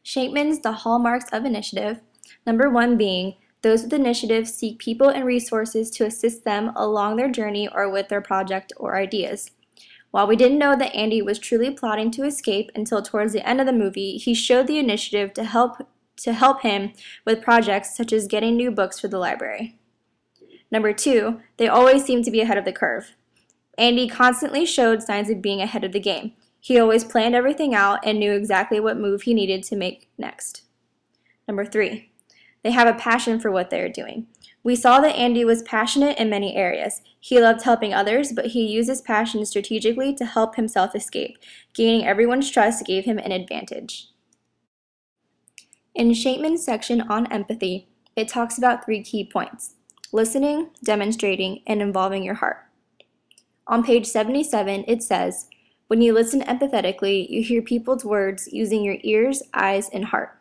Shapeman's The Hallmarks of Initiative. Number 1 being, those with initiative seek people and resources to assist them along their journey or with their project or ideas. While we didn't know that Andy was truly plotting to escape until towards the end of the movie, he showed the initiative to help him with projects such as getting new books for the library. Number 2, they always seem to be ahead of the curve. Andy constantly showed signs of being ahead of the game. He always planned everything out and knew exactly what move he needed to make next. Number 3, they have a passion for what they are doing. We saw that Andy was passionate in many areas. He loved helping others, but he used his passion strategically to help himself escape. Gaining everyone's trust gave him an advantage. In Shapeman's section on empathy, it talks about 3 key points: listening, demonstrating, and involving your heart. On page 77, it says, when you listen empathetically, you hear people's words using your ears, eyes, and heart.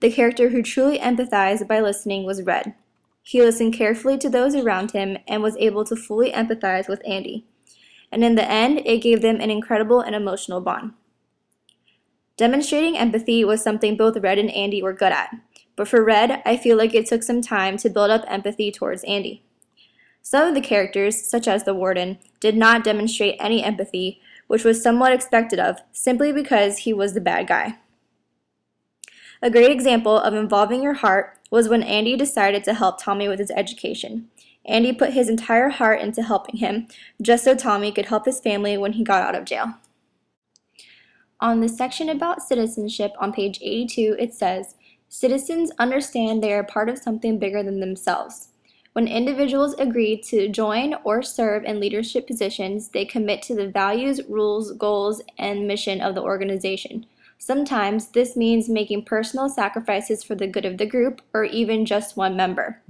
The character who truly empathized by listening was Red. He listened carefully to those around him and was able to fully empathize with Andy. And in the end, it gave them an incredible and emotional bond. Demonstrating empathy was something both Red and Andy were good at. But for Red, I feel like it took some time to build up empathy towards Andy. Some of the characters, such as the Warden, did not demonstrate any empathy, which was somewhat expected of, simply because he was the bad guy. A great example of involving your heart was when Andy decided to help Tommy with his education. Andy put his entire heart into helping him, just so Tommy could help his family when he got out of jail. On the section about citizenship on page 82, it says, citizens understand they are part of something bigger than themselves. When individuals agree to join or serve in leadership positions, they commit to the values, rules, goals, and mission of the organization. Sometimes this means making personal sacrifices for the good of the group or even just one member.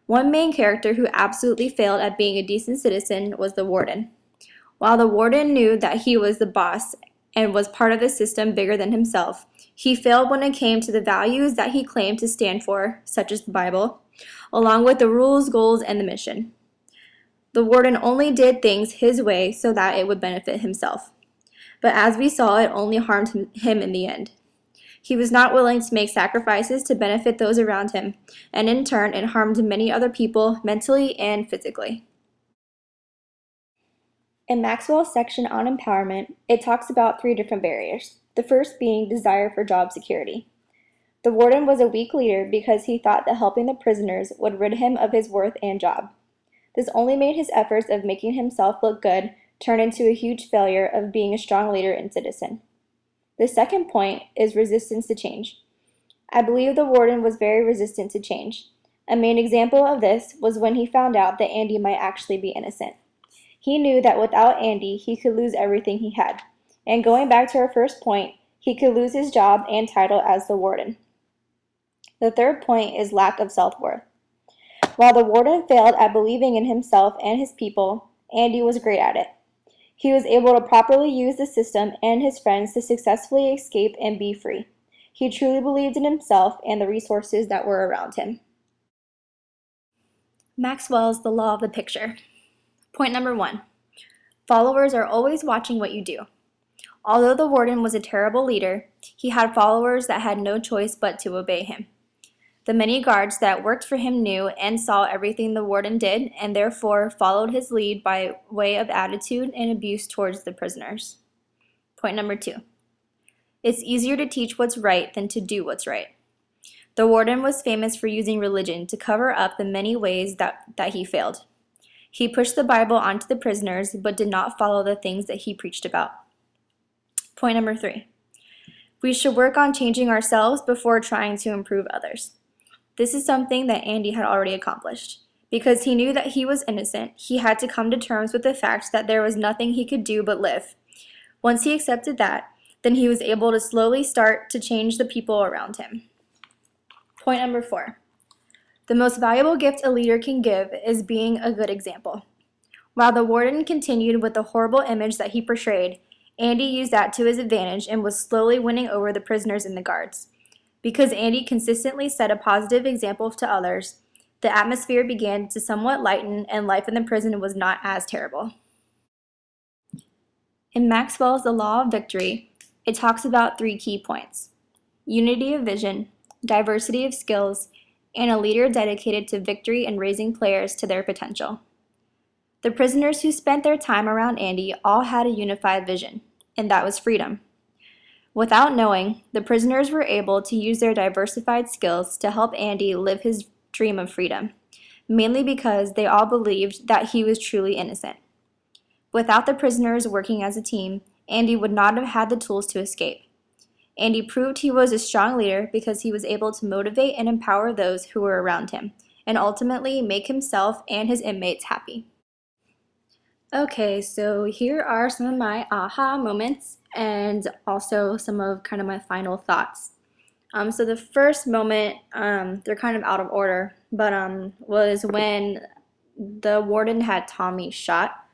One main character who absolutely failed at being a decent citizen was the Warden. While the Warden knew that he was the boss and was part of the system bigger than himself, he failed when it came to the values that he claimed to stand for, such as the Bible, along with the rules, goals, and the mission. The Warden only did things his way so that it would benefit himself. But as we saw, it only harmed him in the end. He was not willing to make sacrifices to benefit those around him, and in turn, it harmed many other people mentally and physically. In Maxwell's section on empowerment, it talks about 3 different barriers, the first being desire for job security. The Warden was a weak leader because he thought that helping the prisoners would rid him of his worth and job. This only made his efforts of making himself look good turn into a huge failure of being a strong leader and citizen. The second point is resistance to change. I believe the Warden was very resistant to change. A main example of this was when he found out that Andy might actually be innocent. He knew that without Andy, he could lose everything he had. And going back to our first point, he could lose his job and title as the Warden. The third point is lack of self-worth. While the Warden failed at believing in himself and his people, Andy was great at it. He was able to properly use the system and his friends to successfully escape and be free. He truly believed in himself and the resources that were around him. Maxwell's The Law of the Picture. Point number 1. Followers are always watching what you do. Although the Warden was a terrible leader, he had followers that had no choice but to obey him. The many guards that worked for him knew and saw everything the Warden did and therefore followed his lead by way of attitude and abuse towards the prisoners. Point number 2. It's easier to teach what's right than to do what's right. The Warden was famous for using religion to cover up the many ways that he failed. He pushed the Bible onto the prisoners but did not follow the things that he preached about. Point number 3. We should work on changing ourselves before trying to improve others. This is something that Andy had already accomplished. Because he knew that he was innocent, he had to come to terms with the fact that there was nothing he could do but live. Once he accepted that, then he was able to slowly start to change the people around him. Point number 4. The most valuable gift a leader can give is being a good example. While the Warden continued with the horrible image that he portrayed, Andy used that to his advantage and was slowly winning over the prisoners and the guards. Because Andy consistently set a positive example to others, the atmosphere began to somewhat lighten and life in the prison was not as terrible. In Maxwell's The Law of Victory, it talks about 3 key points: unity of vision, diversity of skills, and a leader dedicated to victory and raising players to their potential. The prisoners who spent their time around Andy all had a unified vision, and that was freedom. Without knowing, the prisoners were able to use their diversified skills to help Andy live his dream of freedom, mainly because they all believed that he was truly innocent. Without the prisoners working as a team, Andy would not have had the tools to escape. Andy proved he was a strong leader because he was able to motivate and empower those who were around him, and ultimately make himself and his inmates happy. Okay, so here are some of my aha moments and also some of kind of my final thoughts. So the first moment, they're kind of out of order, but was when the warden had Tommy shot.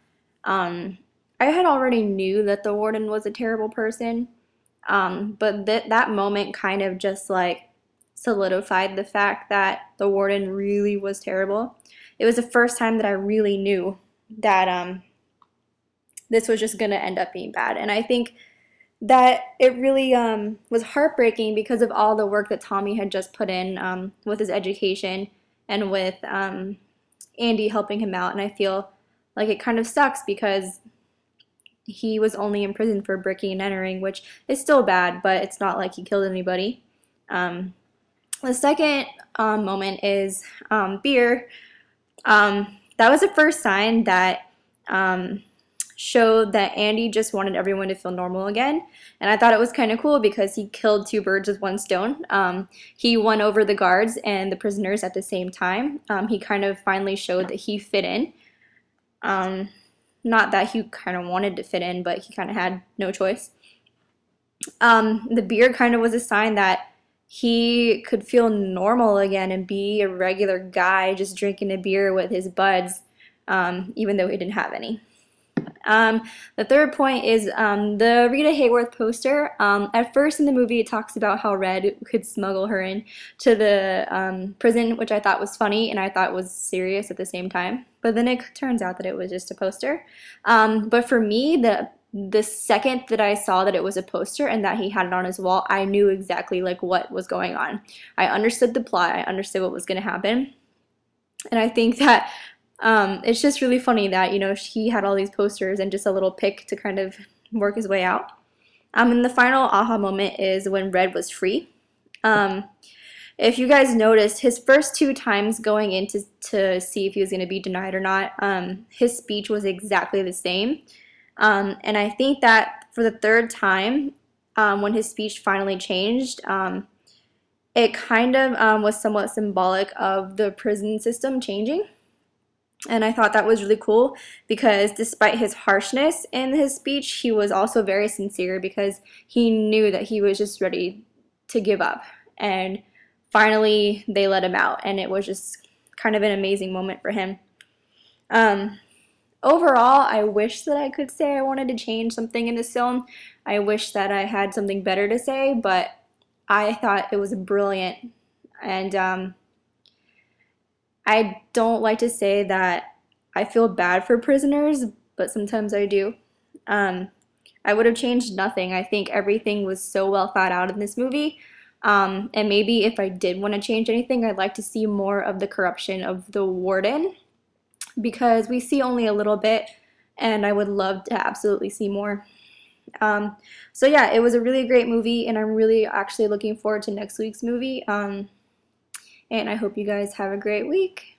I had already knew that the warden was a terrible person, but that moment kind of just like solidified the fact that the warden really was terrible. It was the first time that I really knew that this was just going to end up being bad. And I think that it really was heartbreaking because of all the work that Tommy had just put in with his education and with Andy helping him out. And I feel like it kind of sucks because he was only in prison for breaking and entering, which is still bad, but it's not like he killed anybody. The second moment is beer. That was the first sign that showed that Andy just wanted everyone to feel normal again. And I thought it was kind of cool because he killed two birds with one stone. He won over the guards and the prisoners at the same time. He kind of finally showed that he fit in. Not that he kind of wanted to fit in, but he kind of had no choice. The beer kind of was a sign that he could feel normal again and be a regular guy just drinking a beer with his buds, even though he didn't have any. The third point is the Rita Hayworth poster. At first in the movie, it talks about how Red could smuggle her in to the prison, which I thought was funny and I thought was serious at the same time. But then it turns out that it was just a poster. But for me, the second that I saw that it was a poster and that he had it on his wall, I knew exactly like what was going on. I understood the plot. I understood what was going to happen. And I think that it's just really funny that, you know, he had all these posters and just a little pick to kind of work his way out. And the final aha moment is when Red was free. If you guys noticed, his first two times going in to see if he was going to be denied or not, his speech was exactly the same. And I think that for the third time, when his speech finally changed, it kind of was somewhat symbolic of the prison system changing. And I thought that was really cool because despite his harshness in his speech, he was also very sincere because he knew that he was just ready to give up. And finally, they let him out, and it was just kind of an amazing moment for him. Overall, I wish that I could say I wanted to change something in this film. I wish that I had something better to say, but I thought it was brilliant. And I don't like to say that I feel bad for prisoners, but sometimes I do. I would have changed nothing. I think everything was so well thought out in this movie. And maybe if I did want to change anything, I'd like to see more of the corruption of the warden because we see only a little bit, and I would love to absolutely see more. So yeah, it was a really great movie, and I'm really actually looking forward to next week's movie. And I hope you guys have a great week.